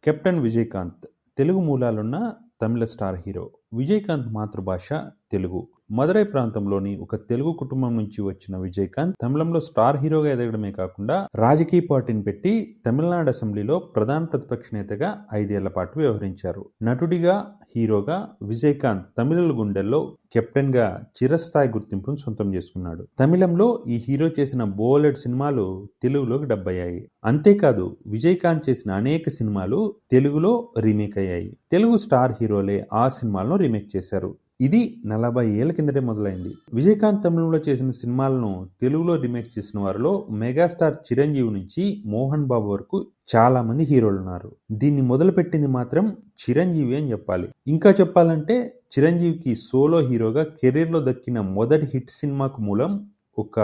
Captain Vijayakanth Telugu మూలాలున్న తమిళ star hero. Vijayakanth మాతృభాష తెలుగు. మదురై ప్రాంతంలోని ఒక తెలుగు కుటుంబం నుంచి వచ్చిన విజయకాంత్ తమిళంలో స్టార్ హీరోగా ఎదగడమే కాకుండా రాజకీయ పార్టీని పెట్టి తమిళనాడు అసెంబ్లీలో ప్రధాన ప్రతిపక్ష నేతగా 5 ఏళ్ల పాటు వ్యవహరించారు. నటుడిగా, హీరోగా విజయకాంత్ తమిళుల గుండెల్లో కెప్టెన్ గా చిరస్థాయి గుర్తింపును సొంతం చేసుకున్నాడు. తమిళంలో ఈ హీరో చేసిన బోలెడు సినిమాలు తెలుగులోకి డబ్ అయ్యాయి. అంతేకాదు విజయకాంత్ చేసిన అనేక సినిమాలు తెలుగులో రీమేక్ అయ్యాయి. తెలుగు స్టార్ హీరోలే ఆ సినిమాలను రీమేక్ చేశారు. ఇది 40 ఏళ్ల కిందటే మొదలైంది. విజయకాంత్ తమిళంలో చేసిన సినిమాలను తెలుగులో రీమేక్ చేసిన వారిలో మెగాస్టార్ చిరంజీవి నుంచి మోహన్ బాబు వరకు చాలా మంది హీరోలు ఉన్నారు. దీన్ని మొదలుపెట్టింది మాత్రం చిరంజీవి అని చెప్పాలి. ఇంకా చెప్పాలంటే చిరంజీవికి సోలో హీరోగా కెరీర్లో దక్కిన మొదటి హిట్ సినిమాకు మూలం ఒక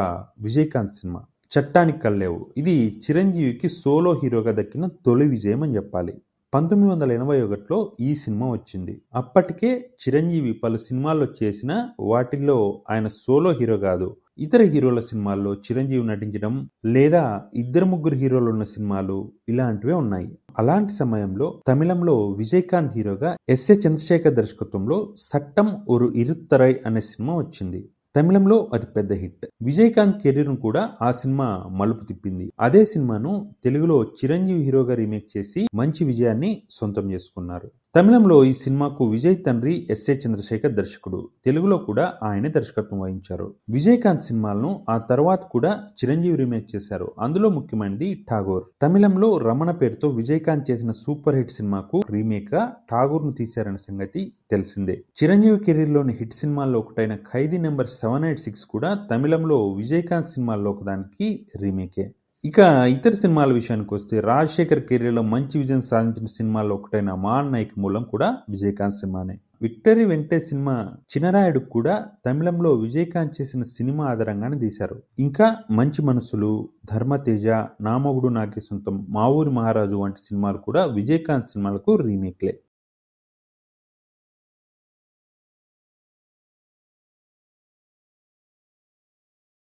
విజయకాంత్ సినిమా, చట్టానికి కల్లేవు. ఇది చిరంజీవికి సోలో హీరోగా దక్కిన తొలి విజయం అని చెప్పాలి. 1981లో ఈ సినిమా వచ్చింది. అప్పటికే చిరంజీవి పలు సినిమాల్లో చేసిన వాటిల్లో ఆయన సోలో హీరో కాదు, ఇతర హీరోల సినిమాల్లో చిరంజీవి నటించడం లేదా 2-3 హీరోలు ఉన్న సినిమాలు ఇలాంటివే ఉన్నాయి. అలాంటి సమయంలో తమిళంలో విజయకాంత్ హీరోగా ఎస్.ఏ. చంద్రశేఖర్ దర్శకత్వంలో సట్టం ఒక ఇరుత్తరై అనే సినిమా వచ్చింది. తమిళంలో అది పెద్ద హిట్. విజయకాంత్ కెరీర్ ను కూడా ఆ సినిమా మలుపు తిప్పింది. అదే సినిమాను తెలుగులో చిరంజీవి హీరోగా రీమేక్ చేసి మంచి విజయాన్ని సొంతం చేసుకున్నారు. తమిళంలో ఈ సినిమాకు విజయ్ తండ్రి ఎస్.ఏ. చంద్రశేఖర్ దర్శకుడు. తెలుగులో కూడా ఆయనే దర్శకత్వం వహించారు. విజయకాంత్ సినిమాలను ఆ తర్వాత కూడా చిరంజీవి రీమేక్ చేశారు. అందులో ముఖ్యమైనది ఠాగూర్. తమిళంలో రమణ పేరుతో విజయకాంత్ చేసిన సూపర్ హిట్ సినిమాకు రీమేక్ గా ఠాగూర్ ను తీశారన్న సంగతి తెలిసిందే. చిరంజీవి కెరీర్ లోని హిట్ సినిమాల్లో ఒకటైన ఖైదీ నెంబర్ 786 కూడా తమిళంలో విజయకాంత్ సినిమాల్లో ఒకదానికి రీమేకే. ఇక ఇతర సినిమాల విషయానికి వస్తే రాజశేఖర్ కెరీర్లో మంచి విజయం సాధించిన సినిమాల్లో ఒకటైన మా అన్నయ్యకి మూలం కూడా విజయకాంత్ సినిమానే. విక్టరీ వెంకటేష్ సినిమా చినరాయుడు కూడా తమిళంలో విజయకాంత్ చేసిన సినిమా ఆధారంగానే తీశారు. ఇంకా మంచి మనసులు, ధర్మతేజ, నా మొగుడు నాకే సొంతం, మా ఊరి మహారాజు వంటి సినిమాలు కూడా విజయకాంత్ సినిమాలకు రీమేక్లే.